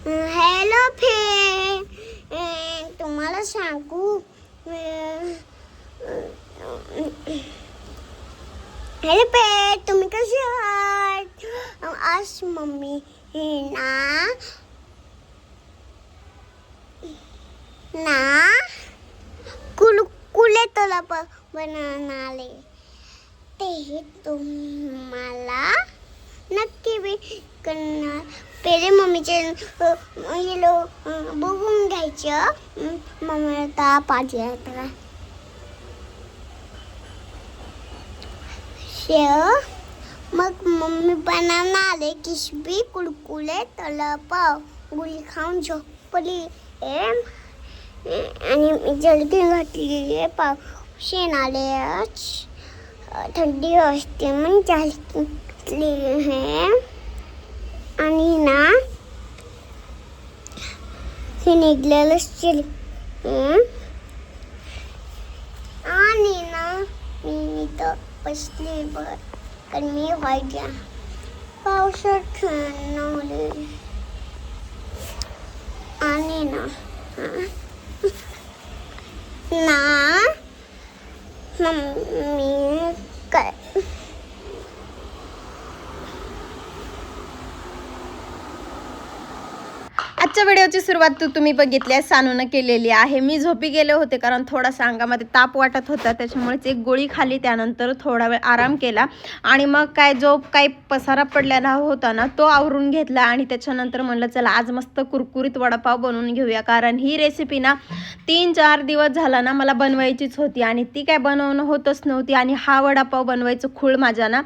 Hello friend, तुम्हाला सांगू. Hello friend, तुम्ही कसे आहात? आज मम्मी ना कुरकुरे तळप बनवणारे ते तुम्हाला नक्की करणार. पहिले मम्मीचे बघून घ्यायचं. मम्मीला ताप आली आता. मग मम्मी बनवणारे किशबी कुरकुरे तळप. गुळी खाऊन झोपली आणि मी जलदी घातली. पाऊस येणारे, थंडी असते म्हणून घातली आहे. आणि ना हे निघलेलं आणि ना मी इथं बसली कारण मी व्हायच्या पावसात खेळणार. आणि ना मम्मी काय आजच्या व्हिडिओची सुरुवात तुम्ही बघितली सानूनं केलेली आहे. मी झोपी गेले होते कारण थोडासा अंगामध्ये ताप वाटत होता, त्याच्यामुळेच एक गोळी खाली. त्यानंतर थोडा वेळ आराम केला आणि मग जो काही पसारा पडलेला होता ना तो आवरून घेतला. आणि त्याच्यानंतर म्हणलं चला आज मस्त कुरकुरीत वडापाव बनवून घेऊया, कारण ही रेसिपी ना 3-4 दिवस झाला ना मला बनवायचीच होती आणि ती काय बनवणं होतच नव्हती. आणि हा वडापाव बनवायचं खूळ माझा ना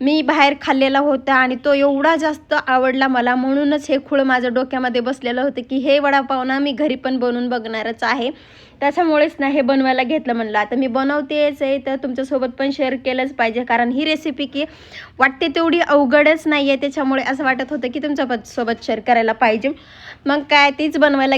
मी बाहेर खाल्लेला होता आणि तो एवढा जास्त आवडला मला, म्हणूनच हे खूळ माझ्या डोक्यामध्ये बसलेलं होतं की हे वडापाव ना मी घरी पण बनवून बघणारच आहे. त्याच्यामुळेच ना हे बनवायला घेतलं. म्हणलं आता मी बनवतेच आहे तर तुमच्यासोबत पण शेअर केलंच पाहिजे, कारण ही रेसिपी की वाटते तेवढी अवघडच नाही आहे. त्याच्यामुळे असं वाटत होतं की तुमच्यासोबत शेअर करायला पाहिजे. मग काय तीच बनवायला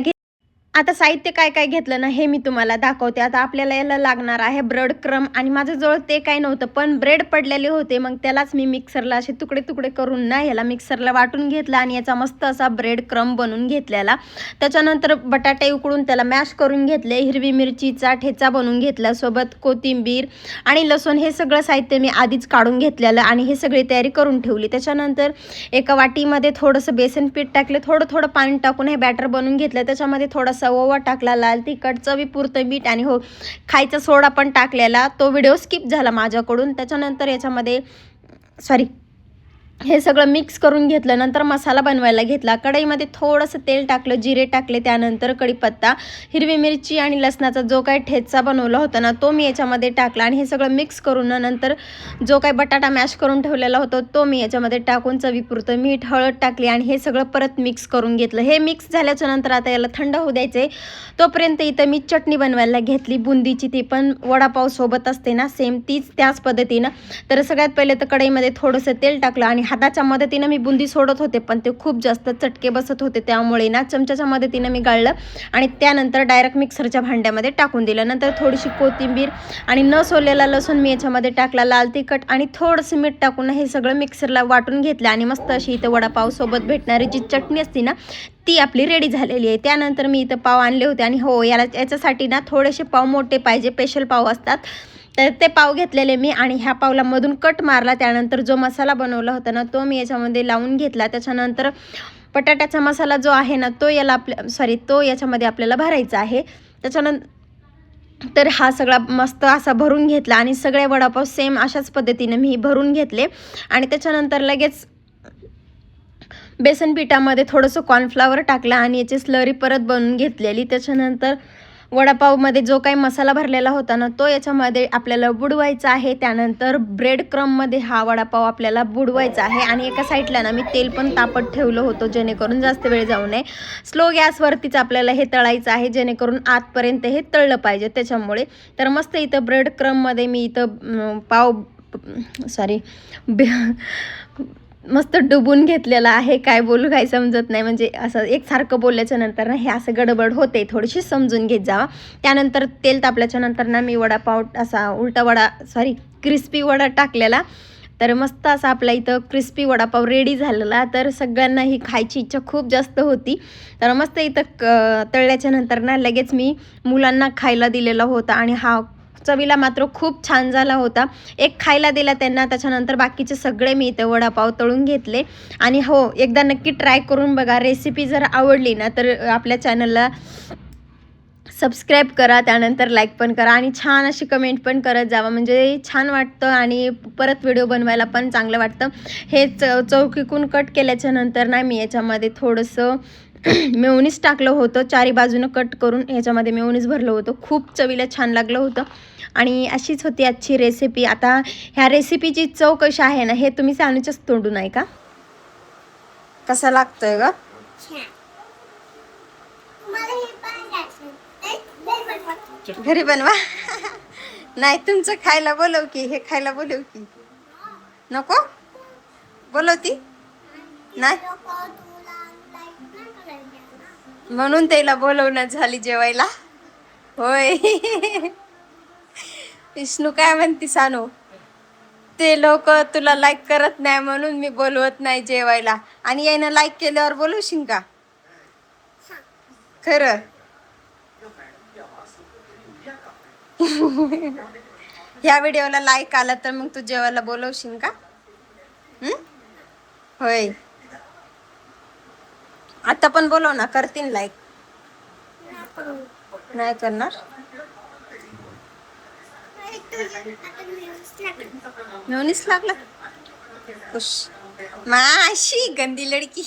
आता साहित्य काय काय घेतलं ना हे मी तुम्हाला दाखवते. आता आपल्याला याला लागणार आहे ब्रेड क्रम, आणि माझ्याजवळ ते काही नव्हतं पण ब्रेड पडलेले होते. मग त्यालाच मी मिक्सरला असे तुकडे तुकडे करून ना याला मिक्सरला वाटून घेतला आणि याचा मस्त असा ब्रेड क्रम बनवून घेतलेला. त्याच्यानंतर बटाटे उकडून त्याला मॅश करून घेतले. हिरवी मिरचीचा ठेचा बनवून घेतला, सोबत कोथिंबीर आणि लसूण हे सगळं साहित्य मी आधीच काढून घेतलेलं आणि हे सगळी तयारी करून ठेवली. त्याच्यानंतर एका वाटीमध्ये थोडंसं बेसन पीठ टाकले, थोडं पाणी टाकून हे बॅटर बनवून घेतलं. त्याच्यामध्ये थोडासा ओवा टाकला, लाल तिखट, चवीपुरतं मीठ आणि हो खायचा सोडा पण टाकलेला. तो व्हिडिओ स्किप झाला माझ्याकडून. त्याच्यानंतर याच्यामध्ये हे सगळं मिक्स करून घेतलं. नंतर मसाला बनवायला घेतला. कढईमध्ये थोडंसं तेल टाकलं, जिरे टाकले, त्यानंतर कढीपत्ता, हिरवी मिरची आणि लसणाचा जो काही ठेचा बनवला होता ना तो मी याच्यामध्ये टाकला आणि हे सगळं मिक्स करून नंतर जो काही बटाटा मॅश करून ठेवलेला होता तो मी याच्यामध्ये टाकून चवीपुरतं मीठ, हळद टाकली आणि हे सगळं परत मिक्स करून घेतलं. हे मिक्स झाल्याच्या नंतर आता याला थंड होऊ द्यायचे. तोपर्यंत इथं मी चटणी बनवायला घेतली बुंदीची. ती पण वडापाव सोबत असते ना सेम त्याच पद्धतीनं. तर सगळ्यात पहिले तर कढईमध्ये थोडंसं तेल टाकलं आणि हाताच्या मदतीनं मी बुंदी सोडत होते पण ते खूप जास्त चटके बसत होते, त्यामुळे ना चमच्याच्या मदतीनं मी गाळलं आणि त्यानंतर डायरेक्ट मिक्सरच्या भांड्यामध्ये टाकून दिलं. नंतर थोडीशी कोथिंबीर आणि न सोललेला लसूण मी याच्यामध्ये टाकला, लाल तिखट आणि थोडंसं मीठ टाकून हे सगळं मिक्सरला वाटून घेतलं आणि मस्त अशी इथं वडापाव सोबत भेटणारी जी चटणी असते ना ती आपली रेडी झालेली आहे. त्यानंतर मी इथं पाव आणले होते आणि हो याच्यासाठी ना थोडेसे पाव मोठे पाहिजे, स्पेशल पाव असतात. तर ते पाव घेतलेले मी आणि ह्या पावला मधून कट मारला. त्यानंतर जो मसाला बनवला होता ना तो मी याच्यामध्ये लावून घेतला. त्याच्यानंतर बटाट्याचा मसाला जो आहे ना तो याच्यामध्ये आपल्याला भरायचा आहे. त्याच्यानंतर हा सगळा मस्त असा भरून घेतला आणि सगळे वडापाव सेम अशाच पद्धतीने मी भरून घेतले. आणि त्याच्यानंतर लगेच बेसन पिठामध्ये थोडंसं कॉर्नफ्लॉवर टाकलं आणि याची स्लरी परत बनवून घेतलेली. त्याच्यानंतर वडापावमध्ये जो काही मसाला भरलेला होता ना तो याच्यामध्ये आपल्याला बुडवायचा आहे. त्यानंतर ब्रेड क्रममध्ये हा वडापाव आपल्याला बुडवायचा आहे आणि एका साईडला ना मी तेल पण तापत ठेवलं होतं जेणेकरून जास्त वेळ जाऊ नये. स्लो गॅसवरतीच आपल्याला हे तळायचं आहे जेणेकरून आतपर्यंत हे तळलं पाहिजे. त्याच्यामुळे तर मस्त इथं ब्रेड क्रममध्ये मी इथं मस्त डुबून घेतलेला आहे. काय बोलू काही समजत नाही, म्हणजे असं एकसारखं बोलल्याच्या नंतर ना हे असं गडबड होते, थोडीशी समजून घेत जावा. त्यानंतर तेल तापल्याच्या नंतर ना मी वडापाव असा क्रिस्पी वडा टाकलेला. तर मस्त असा आपला इथं क्रिस्पी वडापाव रेडी झालेला. तर सगळ्यांना ही खायची इच्छा खूप जास्त होती. तर मस्त इथं तळल्याच्या नंतर ना लगेच मी मुलांना खायला दिलेला होता आणि हा चवीला मात्र खूप छान झाला होता. एक खायला दिला त्यांना, त्याच्यानंतर बाकीचे सगळे मी इथे वडापाव तळून घेतले. आणि हो, एकदा नक्की ट्राय करून बघा. रेसिपी जर आवडली ना तर आपल्या चॅनलला सबस्क्राईब करा, त्यानंतर लाईक पण करा आणि छान अशी कमेंट पण करत जावा, म्हणजे छान वाटतं आणि परत व्हिडिओ बनवायला पण चांगलं वाटतं. हे चौकीकून कट केल्याच्या नंतर ना मी याच्यामध्ये थोडंसं मेयोनीज टाकलं होतं. चारी बाजूनं कट करून ह्याच्यामध्ये मेयोनीज भरलं होतं. खूप चवीला छान लागलं होतं. आणि अशीच होती आजची रेसिपी. आता ह्या रेसिपीची चव कशी आहे ना हे तुम्ही सानूच्याच तोंडून आहे का कसं लागतंय ग. घरी बनवा. नाही तुमचं खायला बोलव की, हे खायला बोलव की. नको बोलवती नाही म्हणून त्याला बोलवणं झाली जेवायला. होय. विष्णू काय म्हणती सानू, ते लोक तुला लाईक करत नाही म्हणून मी बोलवत नाही जेवायला, आणि यानं लाईक केल्यावर बोलवशील का खरं. ह्या व्हिडिओला लाईक आला तर मग तू जेवायला बोलवशील का. होय, आता पण बोलव ना, करतील लाईक. नाही करणार. मेवणीच लागलं खुश माशी गंदी लडकी.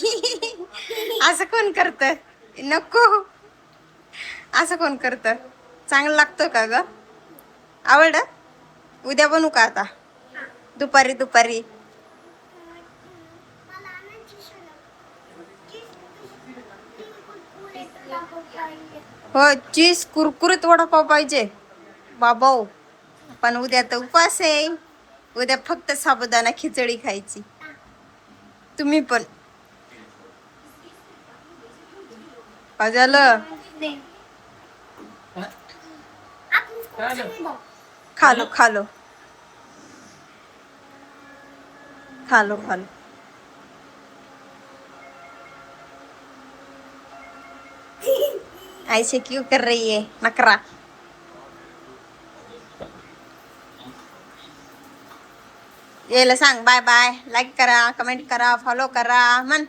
असं कोण करत, नको असं कोण करत. चांगलं लागतं का ग, आवड. उद्या बनवू का आता दुपारी दुपारी. हो, चीज कुरकुरीत वडापाव पाहिजे बाबाओ. पण उद्या तर उपास आहे, उद्या फक्त साबुदाणा खिचडी खायची. तुम्ही पण काय झालं. खालो खालो खालो खालो. ऐसे क्यों कर रही है नकरा. यायला सांग बाय बाय, लाईक करा, कमेंट करा, फॉलो करा म्हण.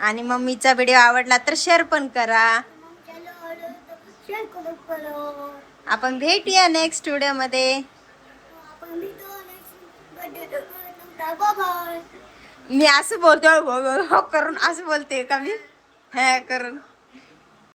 आणि मम्मीचा व्हिडिओ आवडला तर शेअर पण करा. आपण भेटूया नेक्स्ट व्हिडिओ मध्ये. मी असं बोलतो करून, असं बोलते का मी, हे करून.